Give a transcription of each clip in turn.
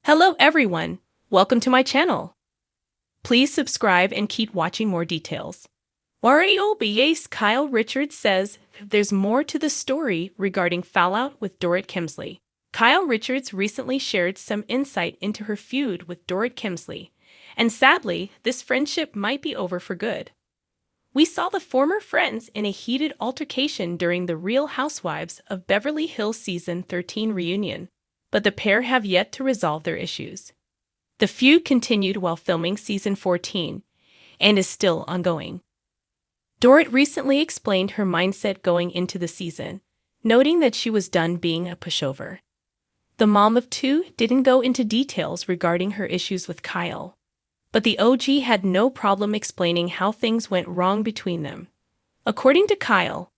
Hello everyone, welcome to my channel. Please subscribe and keep watching more details. RHOBH's Kyle Richards says there's more to the story regarding fallout with Dorit Kemsley. Kyle Richards recently shared some insight into her feud with Dorit Kemsley, and sadly, this friendship might be over for good. We saw the former friends in a heated altercation during the Real Housewives of Beverly Hills Season 13 reunion, but the pair have yet to resolve their issues. The feud continued while filming Season 14 and is still ongoing. Dorit recently explained her mindset going into the season, noting that she was done being a pushover. The mom of two didn't go into details regarding her issues with Kyle, but the OG had no problem explaining how things went wrong between them. According to Kyle,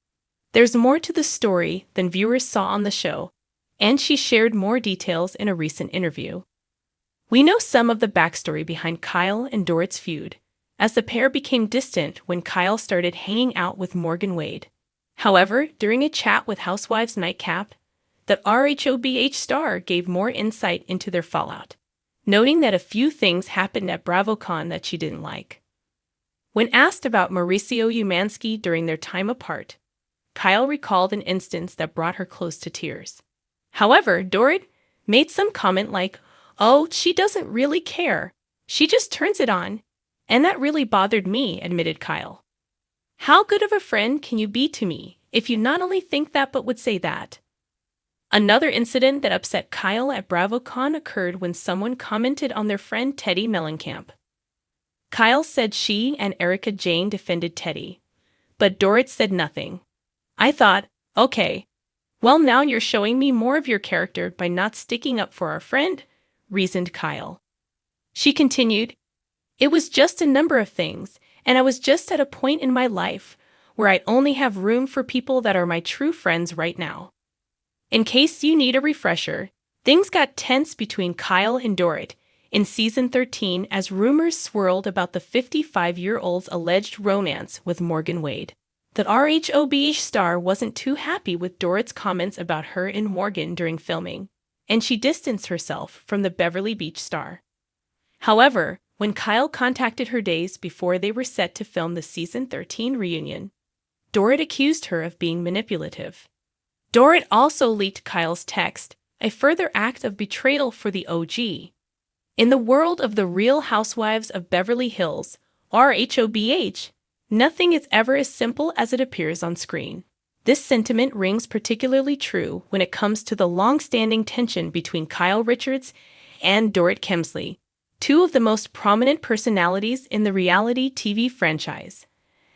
there's more to the story than viewers saw on the show, and she shared more details in a recent interview. We know some of the backstory behind Kyle and Dorit's feud, as the pair became distant when Kyle started hanging out with Morgan Wade. However, during a chat with Housewives Nightcap, the RHOBH star gave more insight into their fallout, noting that a few things happened at BravoCon that she didn't like. When asked about Mauricio Umansky during their time apart, Kyle recalled an instance that brought her close to tears. However, Dorit made some comment like, "Oh, she doesn't really care. She just turns it on. And that really bothered me," admitted Kyle. "How good of a friend can you be to me if you not only think that but would say that?" Another incident that upset Kyle at BravoCon occurred when someone commented on their friend Teddi Mellencamp. Kyle said she and Erika Jayne defended Teddi, but Dorit said nothing. "I thought, okay, well now you're showing me more of your character by not sticking up for our friend," reasoned Kyle. She continued, "It was just a number of things, and I was just at a point in my life where I only have room for people that are my true friends right now." In case you need a refresher, things got tense between Kyle and Dorit in Season 13 as rumors swirled about the 55-year-old's alleged romance with Morgan Wade. The RHOBH star wasn't too happy with Dorit's comments about her and Morgan during filming, and she distanced herself from the Beverly Beach star. However, when Kyle contacted her days before they were set to film the Season 13 reunion, Dorit accused her of being manipulative. Dorit also leaked Kyle's text, a further act of betrayal for the OG. In the world of the Real Housewives of Beverly Hills, RHOBH, nothing is ever as simple as it appears on screen. This sentiment rings particularly true when it comes to the long-standing tension between Kyle Richards and Dorit Kemsley, two of the most prominent personalities in the reality TV franchise.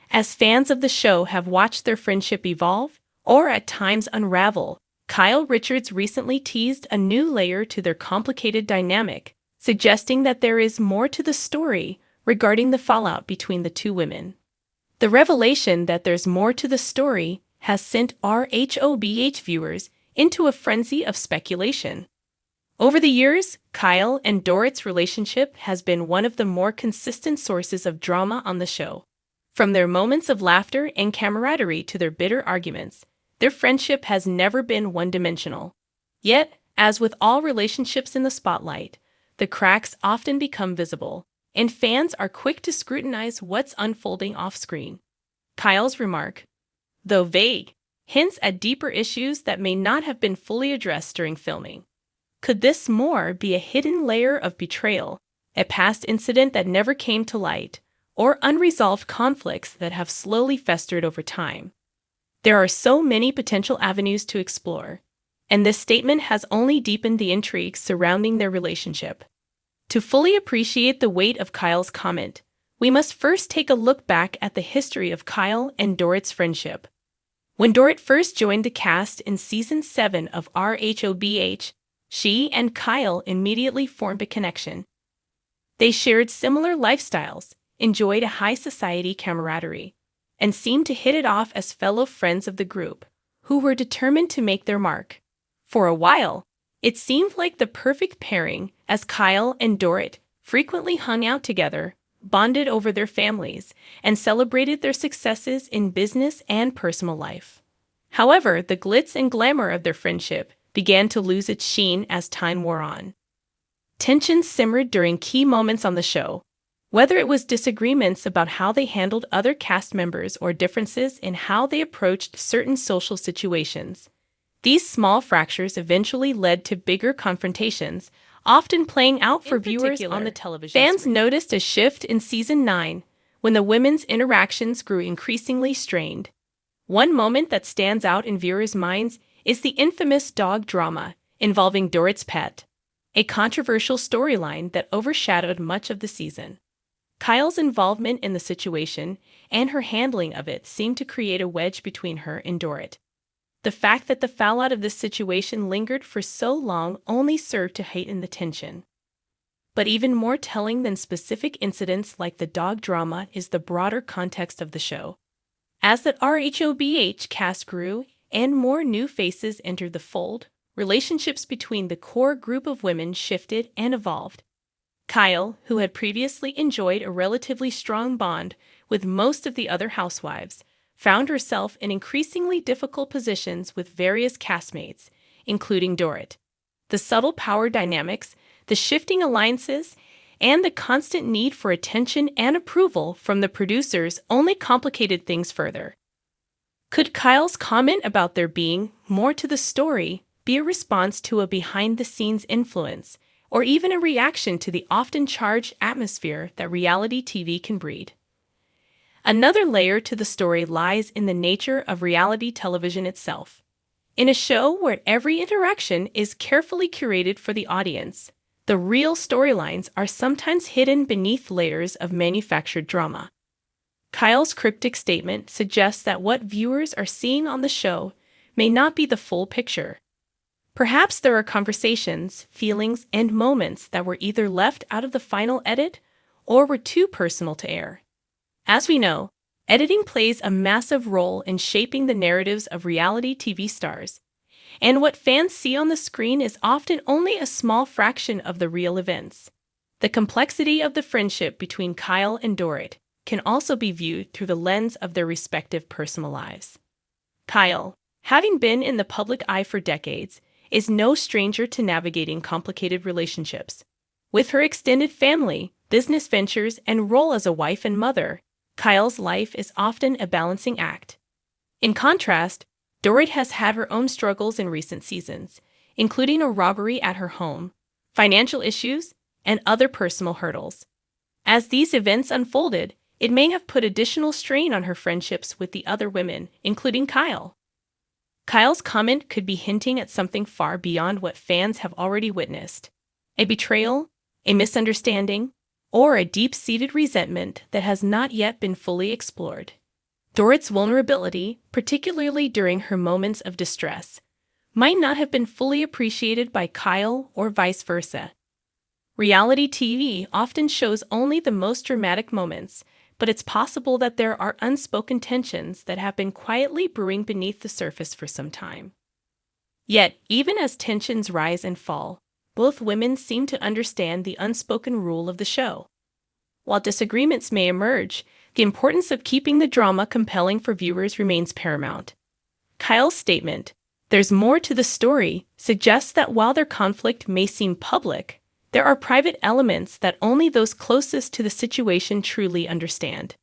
As fans of the show have watched their friendship evolve, or at times unravel, Kyle Richards recently teased a new layer to their complicated dynamic, suggesting that there is more to the story regarding the fallout between the two women. The revelation that there's more to the story has sent RHOBH viewers into a frenzy of speculation. Over the years, Kyle and Dorit's relationship has been one of the more consistent sources of drama on the show. From their moments of laughter and camaraderie to their bitter arguments, their friendship has never been one-dimensional. Yet, as with all relationships in the spotlight, the cracks often become visible, and fans are quick to scrutinize what's unfolding off-screen. Kyle's remark, though vague, hints at deeper issues that may not have been fully addressed during filming. Could this more be a hidden layer of betrayal, a past incident that never came to light, or unresolved conflicts that have slowly festered over time? There are so many potential avenues to explore, and this statement has only deepened the intrigue surrounding their relationship. To fully appreciate the weight of Kyle's comment, we must first take a look back at the history of Kyle and Dorit's friendship. When Dorit first joined the cast in Season 7 of RHOBH, she and Kyle immediately formed a connection. They shared similar lifestyles, enjoyed a high society camaraderie, and seemed to hit it off as fellow friends of the group, who were determined to make their mark. For a while, it seemed like the perfect pairing as Kyle and Dorit frequently hung out together, bonded over their families, and celebrated their successes in business and personal life. However, the glitz and glamour of their friendship began to lose its sheen as time wore on. Tension simmered during key moments on the show, whether it was disagreements about how they handled other cast members or differences in how they approached certain social situations. These small fractures eventually led to bigger confrontations, often playing out for viewers on the television screen. Fans noticed a shift in Season 9 when the women's interactions grew increasingly strained. One moment that stands out in viewers' minds is the infamous dog drama involving Dorit's pet, a controversial storyline that overshadowed much of the season. Kyle's involvement in the situation and her handling of it seemed to create a wedge between her and Dorit. The fact that the fallout of this situation lingered for so long only served to heighten the tension. But even more telling than specific incidents like the dog drama is the broader context of the show. As the RHOBH cast grew and more new faces entered the fold, relationships between the core group of women shifted and evolved. Kyle, who had previously enjoyed a relatively strong bond with most of the other housewives, found herself in increasingly difficult positions with various castmates, including Dorit. The subtle power dynamics, the shifting alliances, and the constant need for attention and approval from the producers only complicated things further. Could Kyle's comment about there being more to the story be a response to a behind-the-scenes influence, or even a reaction to the often charged atmosphere that reality TV can breed? Another layer to the story lies in the nature of reality television itself. In a show where every interaction is carefully curated for the audience, the real storylines are sometimes hidden beneath layers of manufactured drama. Kyle's cryptic statement suggests that what viewers are seeing on the show may not be the full picture. Perhaps there are conversations, feelings, and moments that were either left out of the final edit or were too personal to air. As we know, editing plays a massive role in shaping the narratives of reality TV stars, and what fans see on the screen is often only a small fraction of the real events. The complexity of the friendship between Kyle and Dorit can also be viewed through the lens of their respective personal lives. Kyle, having been in the public eye for decades, is no stranger to navigating complicated relationships. With her extended family, business ventures, and role as a wife and mother, Kyle's life is often a balancing act. In contrast, Dorit has had her own struggles in recent seasons, including a robbery at her home, financial issues, and other personal hurdles. As these events unfolded, it may have put additional strain on her friendships with the other women, including Kyle. Kyle's comment could be hinting at something far beyond what fans have already witnessed: a betrayal, a misunderstanding, or a deep-seated resentment that has not yet been fully explored. Dorit's vulnerability, particularly during her moments of distress, might not have been fully appreciated by Kyle or vice versa. Reality TV often shows only the most dramatic moments, but it's possible that there are unspoken tensions that have been quietly brewing beneath the surface for some time. Yet, even as tensions rise and fall, both women seem to understand the unspoken rule of the show. While disagreements may emerge, the importance of keeping the drama compelling for viewers remains paramount. Kyle's statement, "There's more to the story," suggests that while their conflict may seem public, there are private elements that only those closest to the situation truly understand.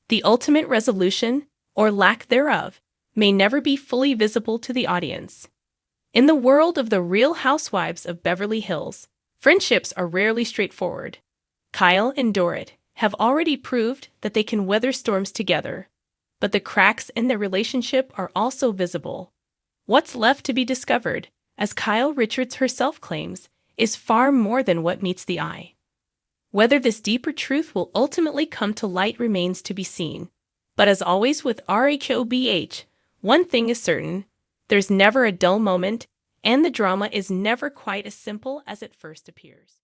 The ultimate resolution, or lack thereof, may never be fully visible to the audience. In the world of the Real Housewives of Beverly Hills, friendships are rarely straightforward. Kyle and Dorit have already proved that they can weather storms together, but the cracks in their relationship are also visible. What's left to be discovered, as Kyle Richards herself claims, is far more than what meets the eye. Whether this deeper truth will ultimately come to light remains to be seen. But as always with RHOBH, one thing is certain: there's never a dull moment, and the drama is never quite as simple as it first appears.